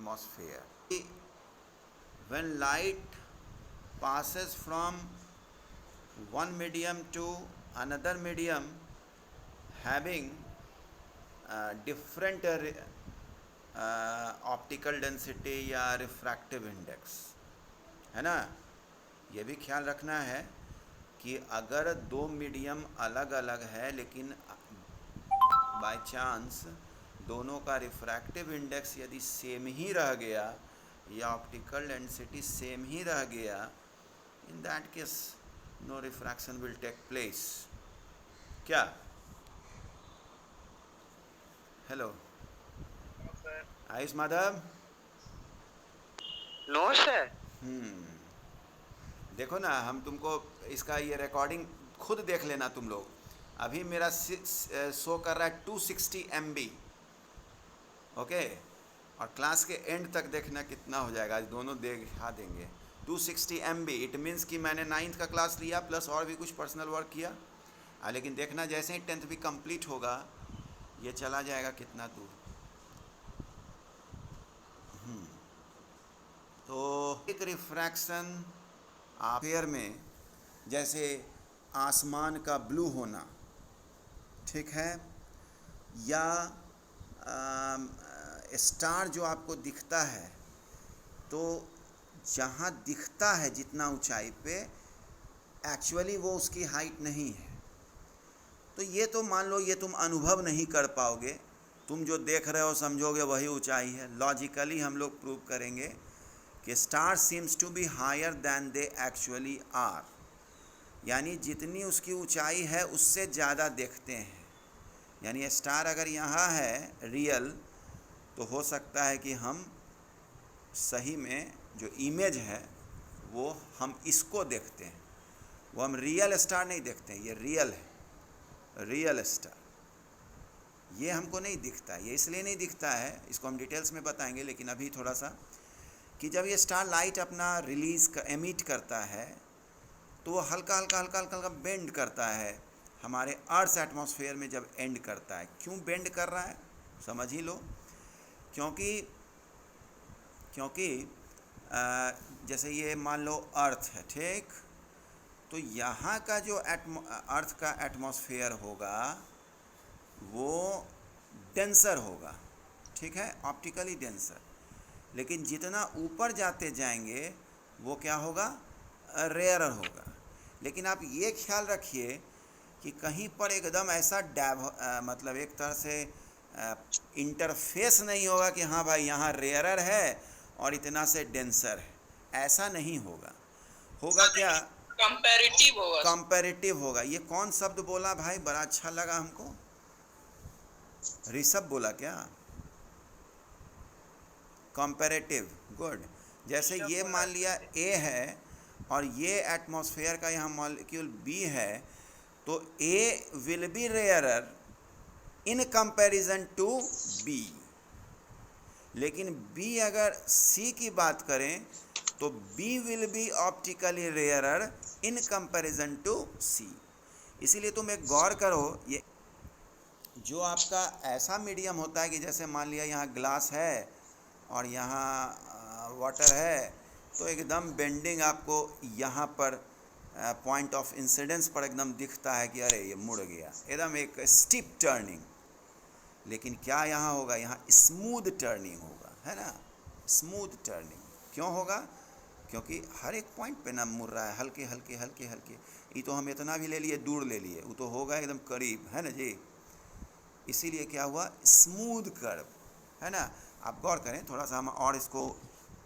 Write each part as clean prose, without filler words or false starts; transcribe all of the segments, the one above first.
atmosphere. When light passes from one medium to another medium having different optical density या refractive index, है ना, ये भी ख्याल रखना है कि अगर दो मीडियम अलग अलग है लेकिन बाय चांस दोनों का रिफ्रैक्टिव इंडेक्स यदि सेम ही रह गया या ऑप्टिकल डेंसिटी सेम ही रह गया, in that case no refraction will take place. क्या? Hello Ayush Madhav. No sir. देखो ना, हम तुमको इसका ये रिकॉर्डिंग खुद देख लेना तुम लोग. अभी मेरा शो कर रहा है 260 MB. ओके, और क्लास के एंड तक देखना कितना हो जाएगा. आज दोनों दिखा देंगे. 260 MB इट मीन्स कि मैंने 9th का क्लास लिया प्लस और भी कुछ पर्सनल वर्क किया. लेकिन देखना जैसे ही 10th भी कंप्लीट होगा ये चला जाएगा कितना दूर. तो एक रिफ्रैक्शन फेयर में जैसे आसमान का ब्लू होना, ठीक है, या स्टार जो आपको दिखता है, तो जहाँ दिखता है जितना ऊंचाई पे एक्चुअली वो उसकी हाइट नहीं है. तो ये तो मान लो ये तुम अनुभव नहीं कर पाओगे, तुम जो देख रहे हो समझोगे वही ऊंचाई है. लॉजिकली हम लोग प्रूव करेंगे कि star seems to be higher than they actually are, यानी जितनी उसकी ऊंचाई है उससे ज़्यादा देखते हैं. यानी स्टार अगर यहाँ है रियल, तो हो सकता है कि हम सही में जो इमेज है वो हम इसको देखते हैं, वो हम रियल स्टार नहीं देखते हैं. ये रियल है, रियल स्टार. ये हमको नहीं दिखता. ये इसलिए नहीं दिखता है, इसको हम डिटेल्स में बताएंगे, लेकिन अभी थोड़ा सा कि जब ये स्टार लाइट अपना एमिट करता है तो वो हल्का हल्का हल्का हल्का हल्का बेंड करता है हमारे अर्थ एटमॉस्फेयर में. जब एंड करता है, क्यों बेंड कर रहा है समझ ही लो. क्योंकि जैसे ये मान लो अर्थ है, ठीक, तो यहाँ का जो अर्थ का एटमॉस्फेयर होगा वो डेंसर होगा, ठीक है, ऑप्टिकली डेंसर. लेकिन जितना ऊपर जाते जाएंगे वो क्या होगा, रेयरर होगा. लेकिन आप ये ख्याल रखिए कि कहीं पर एकदम ऐसा मतलब एक तरह से इंटरफेस नहीं होगा कि हाँ भाई यहाँ रेयरर है और इतना से डेंसर है. ऐसा नहीं होगा. होगा क्या, कंपैरेटिव होगा. कंपैरेटिव होगा. ये कौन शब्द बोला भाई, बड़ा अच्छा लगा हमको. ऋषभ बोला क्या? Comparative, good. जैसे ये मान लिया ए है और ये एटमॉस्फेयर का यहाँ मॉलिक्यूल बी है, तो A will be rarer in comparison to B. लेकिन बी अगर सी की बात करें तो B will be optically rarer in comparison to C. इसीलिए तुम एक गौर करो, ये जो आपका ऐसा मीडियम होता है कि जैसे मान लिया यहाँ ग्लास है और यहाँ वाटर है, तो एकदम बेंडिंग आपको यहाँ पर पॉइंट ऑफ इंसिडेंस पर एकदम दिखता है कि अरे ये मुड़ गया, एकदम एक स्टीप टर्निंग. लेकिन क्या यहाँ होगा, यहाँ स्मूथ टर्निंग होगा, है ना, स्मूथ टर्निंग. क्यों होगा? क्योंकि हर एक पॉइंट पे ना मुड़ रहा है, हल्के हल्के हल्के हल्के. ये तो हम इतना भी ले लिए, दूर ले लिए, वो तो होगा एकदम करीब, है ना जी. इसीलिए क्या हुआ, स्मूथ कर्व, है ना. आप गौर करें थोड़ा सा, हम और इसको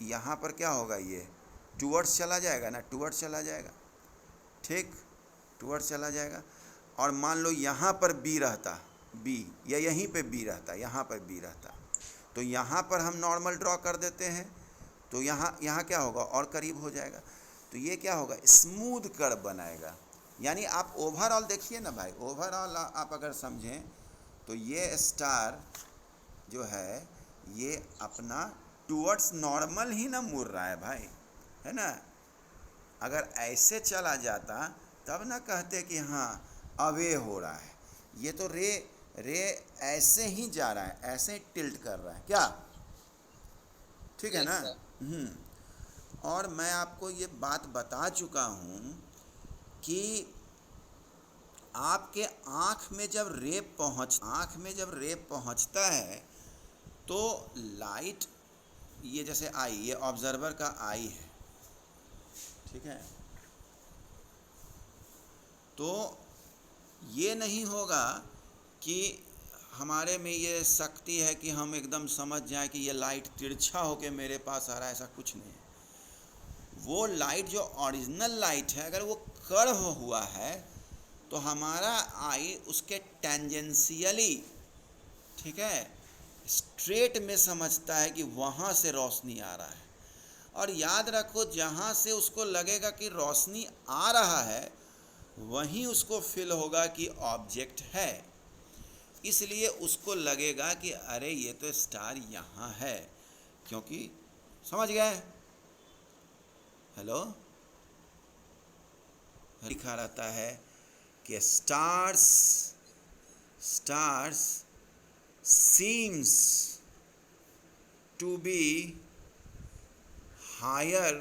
यहाँ पर क्या होगा, ये टूवर्ड्स चला जाएगा ना, टूवर्ड्स चला जाएगा, ठीक, टूवर्ड्स चला जाएगा. और मान लो यहाँ पर बी रहता, बी, या यहीं पे बी रहता, यहाँ पर बी रहता, तो यहाँ पर हम नॉर्मल ड्रॉ कर देते हैं, तो यहाँ क्या होगा, और करीब हो जाएगा. तो ये क्या होगा, स्मूथ कर्व बनाएगा. यानी आप ओवरऑल देखिए ना भाई, ओवरऑल आप अगर समझें तो ये स्टार जो है ये अपना टूवर्ड्स नॉर्मल ही ना मुड़ रहा है भाई, है ना. अगर ऐसे चला जाता तब ना कहते कि हाँ अवे हो रहा है. ये तो रे ऐसे ही जा रहा है, ऐसे ही टिल्ट कर रहा है. क्या ठीक है Yes, ना। sir. और मैं आपको ये बात बता चुका हूँ कि आपके आँख में जब रे पहुँचता है तो लाइट, ये जैसे आई, ये ऑब्जर्वर का आई है, ठीक है, तो ये नहीं होगा कि हमारे में ये शक्ति है कि हम एकदम समझ जाएं कि ये लाइट तिरछा होके मेरे पास आ रहा है, ऐसा कुछ नहीं है। वो लाइट जो ओरिजिनल लाइट है, अगर वो कर्व हुआ है तो हमारा आई उसके टेंजेंशियली, ठीक है, स्ट्रेट में समझता है कि वहाँ से रोशनी आ रहा है। और याद रखो, जहाँ से उसको लगेगा कि रोशनी आ रहा है वहीं उसको फील होगा कि ऑब्जेक्ट है, इसलिए उसको लगेगा कि अरे ये तो स्टार यहाँ है, क्योंकि, समझ गए? हेलो, लिखा रहता है कि stars seems to be higher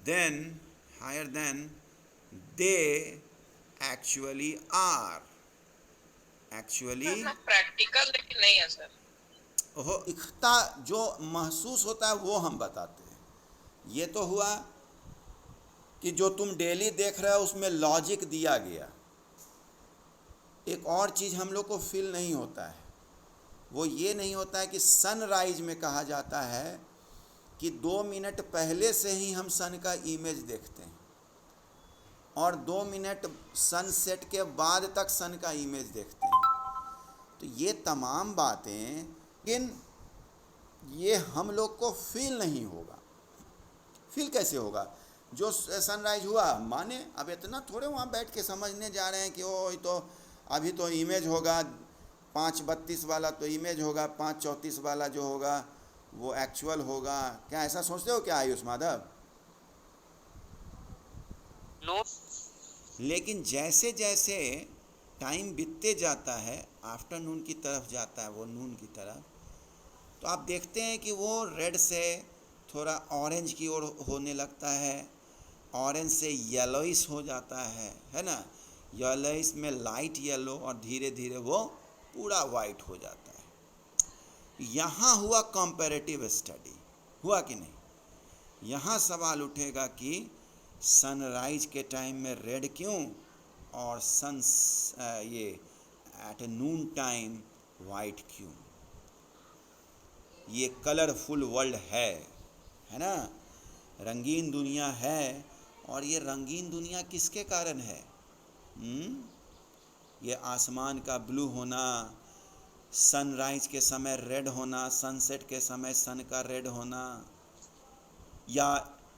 than they actually are. ना प्रैक्टिकल लेकिन नहीं है सर. ओहो, दिखता जो महसूस होता है वो हम बताते हैं। ये तो हुआ कि जो तुम डेली देख रहे हो उसमें लॉजिक दिया गया। एक और चीज़ हम लोग को फील नहीं होता है, वो ये नहीं होता है कि सनराइज में कहा जाता है कि 2 मिनट पहले से ही हम सन का इमेज देखते हैं और 2 मिनट सनसेट के बाद तक सन का इमेज देखते हैं। तो ये तमाम बातें, लेकिन ये हम लोग को फील नहीं होगा। फील कैसे होगा? जो सनराइज हुआ, माने अब इतना थोड़े वहाँ बैठ के समझने जा रहे हैं कि ओ तो अभी तो इमेज होगा, 5:32 वाला तो इमेज होगा, 5:34 वाला जो होगा वो एक्चुअल होगा। क्या ऐसा सोचते हो क्या आयुष माधव? नो. लेकिन जैसे जैसे टाइम बीतते जाता है, आफ्टरनून की तरफ जाता है, वो नून की तरफ, तो आप देखते हैं कि वो रेड से थोड़ा ऑरेंज की ओर होने लगता है, ऑरेंज से येलोइश हो जाता है ना, येलोइश में लाइट येलो, और धीरे धीरे वो पूरा वाइट हो जाता है। यहाँ हुआ कंपैरेटिव स्टडी, हुआ कि नहीं? यहाँ सवाल उठेगा कि सनराइज के टाइम में रेड क्यों और ये एट नून टाइम वाइट क्यों? ये कलरफुल वर्ल्ड है ना, रंगीन दुनिया है। और ये रंगीन दुनिया किसके कारण है? ये आसमान का ब्लू होना, सनराइज के समय रेड होना, सनसेट के समय सन का रेड होना, या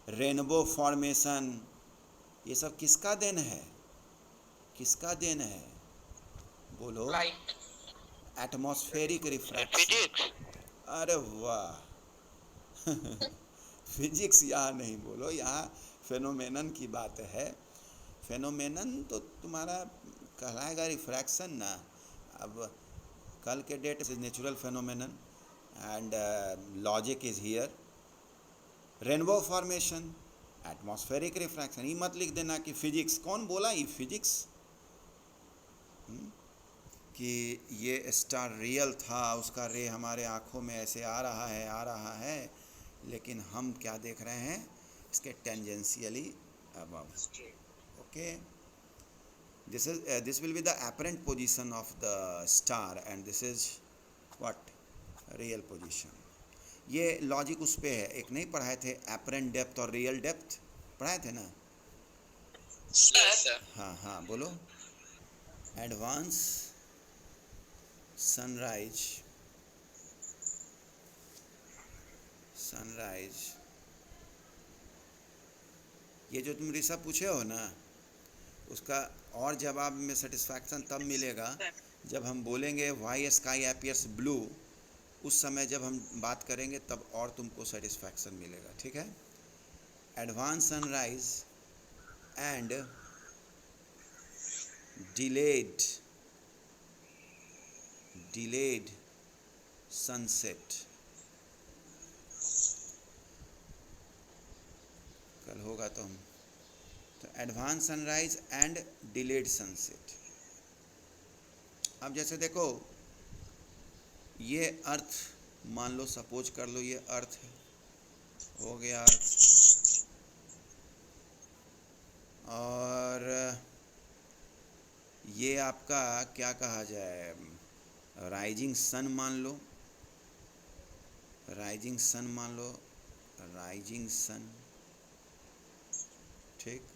रेनबो फॉर्मेशन, ये सब किसका देन है? किसका देन है? बोलो। लाइट. Atmospheric refraction. फिजिक्स. अरे वाह! फिजिक्स यहाँ नहीं बोलो, यहाँ फेनोमेनन की बात है। फेनोमेनन तो तुम्हारा कहलाएगा रिफ्रैक्शन ना। अब कल के date is natural phenomenon and logic is here. Rainbow formation, atmospheric refraction, ये मत लिख देना कि फिजिक्स। कौन बोला ये फिजिक्स? कि ये स्टार रियल था, उसका रे हमारे आँखों में ऐसे आ रहा है, लेकिन हम क्या देख रहे हैं? इसके tangentially above. Okay, this will be the apparent position of the star and this is what real position. ये लॉजिक उस पे है, एक नहीं पढ़ाए थे apparent depth और real depth? पढ़ाए थे ना? Yes, sir. हाँ बोलो। एडवांस सनराइज ये जो तुम ऋषभ पूछे हो ना, उसका और जवाब में सेटिस्फैक्शन तब मिलेगा जब हम बोलेंगे वाई स्काई अपीयर्स ब्लू। उस समय जब हम बात करेंगे तब और तुमको सेटिस्फैक्शन मिलेगा, ठीक है? Advance sunrise and delayed sunset बताता हूँ। तो advance sunrise and delayed sunset. अब जैसे देखो, ये अर्थ मान लो, सपोज कर लो ये अर्थ है, हो गया अर्थ। और ये आपका क्या कहा जाए, राइजिंग सन मान लो, राइजिंग सन मान लो, राइजिंग सन, ठीक।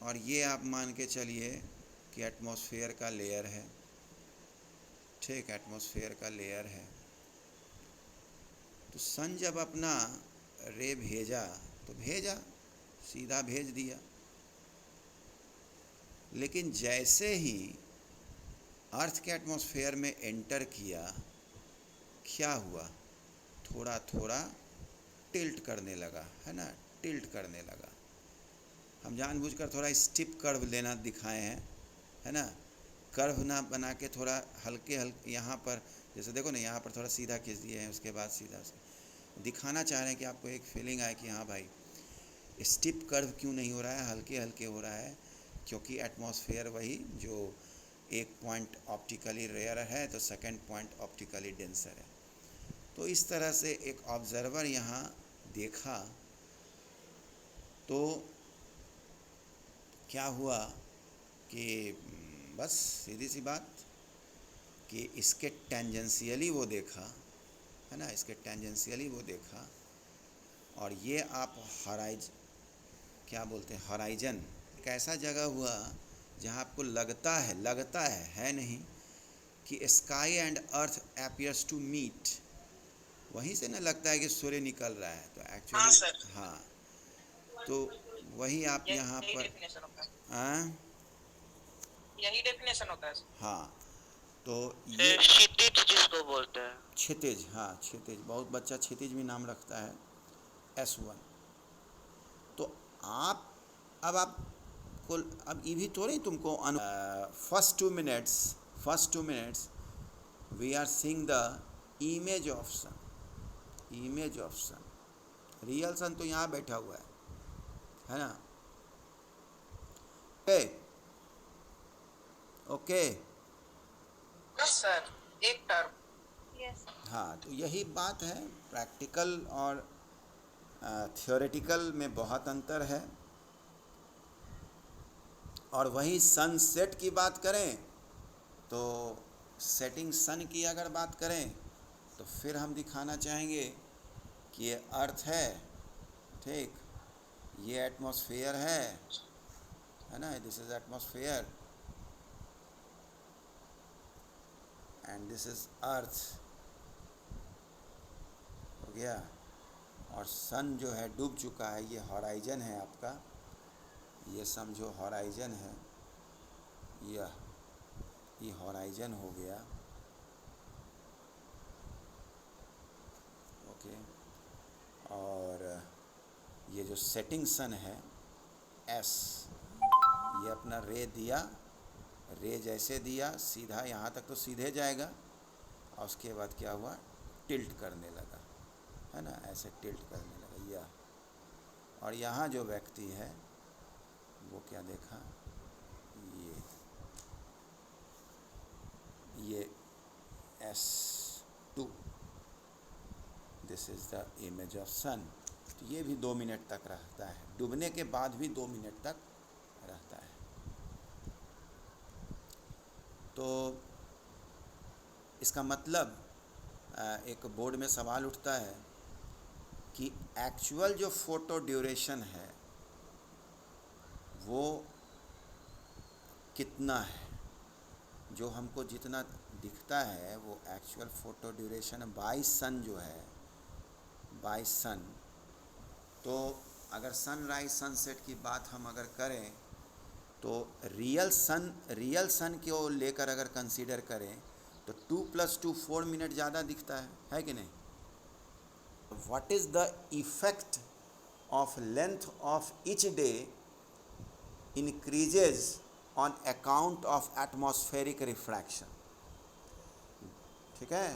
और ये आप मान के चलिए कि एटमॉस्फेयर का लेयर है, ठीक, एटमॉस्फेयर का लेयर है। तो सन जब अपना रे भेजा तो भेजा, सीधा भेज दिया, लेकिन जैसे ही अर्थ के एटमॉस्फेयर में एंटर किया, क्या हुआ, थोड़ा थोड़ा टिल्ट करने लगा, है ना, टिल्ट करने लगा। हम जानबूझकर थोड़ा स्टिप कर्व लेना दिखाए हैं, है ना, कर्व ना बना के थोड़ा हल्के हल्के यहाँ पर, जैसे देखो ना, यहाँ पर थोड़ा सीधा खींच दिए हैं, उसके बाद सीधा से दिखाना चाह रहे हैं कि आपको एक फीलिंग आए कि हाँ भाई, स्टिप कर्व क्यों नहीं हो रहा है, हल्के हल्के हो रहा है, क्योंकि एटमॉस्फेयर वही जो एक पॉइंट ऑप्टिकली रेयर है तो सेकंड पॉइंट ऑप्टिकली डेंसर है। तो इस तरह से एक ऑब्जर्वर यहाँ देखा तो क्या हुआ कि बस सीधी सी बात कि इसके टेंजेंशियली वो देखा, है ना, इसके टेंजेंशियली वो देखा। और ये आप क्या बोलते हैं, हॉराइजन, एक ऐसा जगह हुआ जहाँ आपको लगता है नहीं कि sky and earth appears to meet, वहीं से ना लगता है कि सूर्य निकल रहा है, तो हाँ एक्चुअली सर, हाँ, तो वही आप यहाँ यही पर डेफिनेशन होता है, हाँ, यही डेफिनेशन होता है सर। हाँ, तो ये क्षितिज जिसको बोलते हैं। क्षितिज, हाँ क्षितिज, बहुत बच्चा क्षितिज भी नाम रखता है, S1। तो आप अब आपको अब ये भी थोड़ी तुमको first two minutes we are seeing the image of sun, image of sun, real sun तो यहाँ बैठा हुआ है ना, ओके ओके, यस सर, एक टर्म। यस। हाँ, तो यही बात है, प्रैक्टिकल और थियोरेटिकल में बहुत अंतर है। और वही सनसेट की बात करें तो सेटिंग सन की अगर बात करें तो फिर हम दिखाना चाहेंगे कि ये अर्थ है, ठीक, ये एटमॉस्फेयर है ना, this is atmosphere and this is earth, हो गया। और सन जो है डूब चुका है, ये हॉराइजन है आपका, ये समझो हॉराइजन है, ये हॉराइजन हो गया, ओके। और ये जो सेटिंग सन है S, ये अपना रे दिया, रे जैसे दिया सीधा यहाँ तक तो सीधे जाएगा, और उसके बाद क्या हुआ, टिल्ट करने लगा, है ना, ऐसे टिल्ट करने लगा यह। और यहाँ जो व्यक्ति है वो क्या देखा, ये S2, this is the image of sun. तो ये भी 2 मिनट तक रहता है, डूबने के बाद भी 2 मिनट तक रहता है। तो इसका मतलब एक बोर्ड में सवाल उठता है कि एक्चुअल जो फ़ोटो ड्यूरेशन है वो कितना है, जो हमको जितना दिखता है वो एक्चुअल फ़ोटो ड्यूरेशन बाय सन जो है, बाय सन। तो अगर सनराइज सनसेट की बात हम अगर करें तो रियल सन को लेकर अगर कंसीडर करें तो 2 + 2 4 मिनट ज़्यादा दिखता है कि नहीं। What is the effect of length of each day increases on account of atmospheric refraction, ठीक है।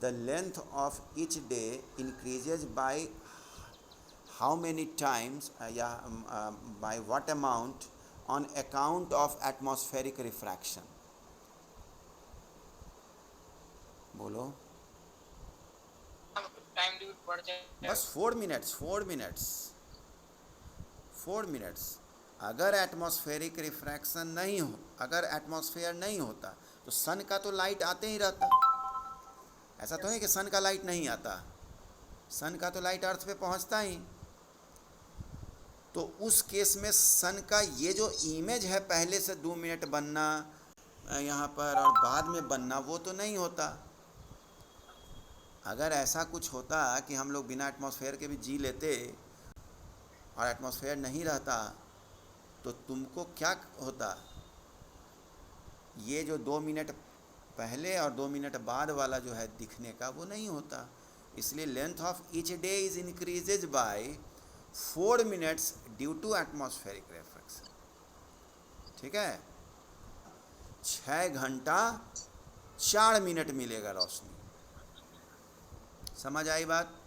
The length of each day increases by how many times या by what amount on account of atmospheric refraction? बोलो। Time limit बढ़ जाए बस 4 minutes. अगर atmospheric refraction नहीं हो, अगर एटमॉस्फेयर नहीं होता तो सन का तो लाइट आते ही रहता। ऐसा तो नहीं कि सन का लाइट नहीं आता, सन का तो लाइट अर्थ पे पहुंचता ही। तो उस केस में सन का ये जो इमेज है पहले से 2 मिनट बनना यहाँ पर और बाद में बनना, वो तो नहीं होता। अगर ऐसा कुछ होता कि हम लोग बिना एटमॉस्फेयर के भी जी लेते और एटमॉस्फेयर नहीं रहता, तो तुमको क्या होता, ये जो 2 मिनट पहले और 2 मिनट बाद वाला जो है दिखने का, वो नहीं होता। इसलिए length of each day is increases by 4 minutes due to atmospheric refraction. ठीक है, 6 घंटा 4 मिनट मिलेगा रोशनी। समझ आई बात?